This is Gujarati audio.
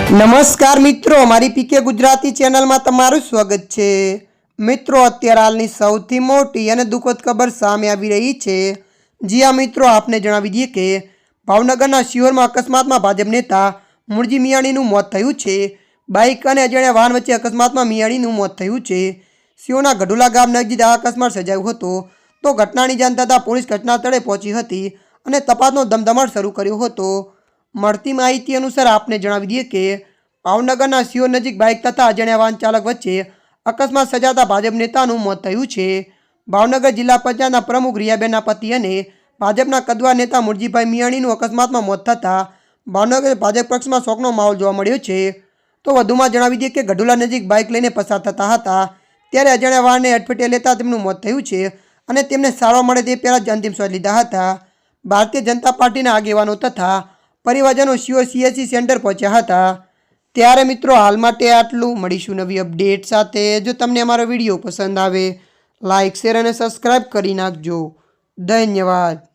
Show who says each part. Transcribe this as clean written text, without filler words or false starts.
Speaker 1: નમસ્કાર મિત્રો, મારી પીકે ગુજરાતી ચેનલમાં તમારું સ્વાગત છે। મિત્રો, અત્યારે હાલની સૌથી મોટી અને દુઃખદ ખબર સામે આવી રહી છે। જી હા મિત્રો, આપને જણાવી દઈએ કે ભાવનગરના શિહોરમાં અકસ્માતમાં ભાજપ નેતા મુળજી મિયાણીનું મોત થયું છે। બાઇક અને અજાણ્યા વાહન વચ્ચે અકસ્માતમાં મિયાણીનું મોત થયું છે। શિહોરના ગઢુલા ગામ નજીક આ અકસ્માત સર્જાયો હતો તો ઘટનાની જાણ થતાં પોલીસ ઘટના સ્થળે પહોંચી હતી અને તપાસનો ધમધમાટ શરૂ કર્યો હતો। મળતી માહિતી અનુસાર આપને જણાવી દઈએ કે ભાવનગરના શિહોર નજીક બાઇક તથા અજાણ્યા વાહન ચાલક વચ્ચે અકસ્માત સર્જાતા ભાજપ નેતાનું મોત થયું છે। ભાવનગર જિલ્લા પંચાયતના પ્રમુખ રિયાબેનના પતિ અને ભાજપના કદવા નેતા મુળજીભાઈ મિયાણીનું અકસ્માતમાં મોત થતાં ભાવનગર ભાજપ પક્ષમાં શોકનો માહોલ જોવા મળ્યો છે। તો વધુમાં જણાવી દઈએ કે ગઢુલા નજીક બાઇક લઈને પસાર થતા હતા ત્યારે અજાણ્યા વાહનને અડફેટે લેતા તેમનું મોત થયું છે અને તેમને સારવાર મળે તે પહેલાં જ અંતિમ શ્વાસ લીધા હતા। ભારતીય જનતા પાર્ટીના આગેવાનો તથા પરિવારજનો શિહોર CHC સેન્ટર પહોંચ્યા હતા। ત્યારે મિત્રો, હાલ માટે આટલું। મળીશું નવી અપડેટ સાથે। જો તમને અમારો વિડીયો પસંદ આવે, લાઇક, શેર અને સબસ્ક્રાઈબ કરી નાખજો। ધન્યવાદ।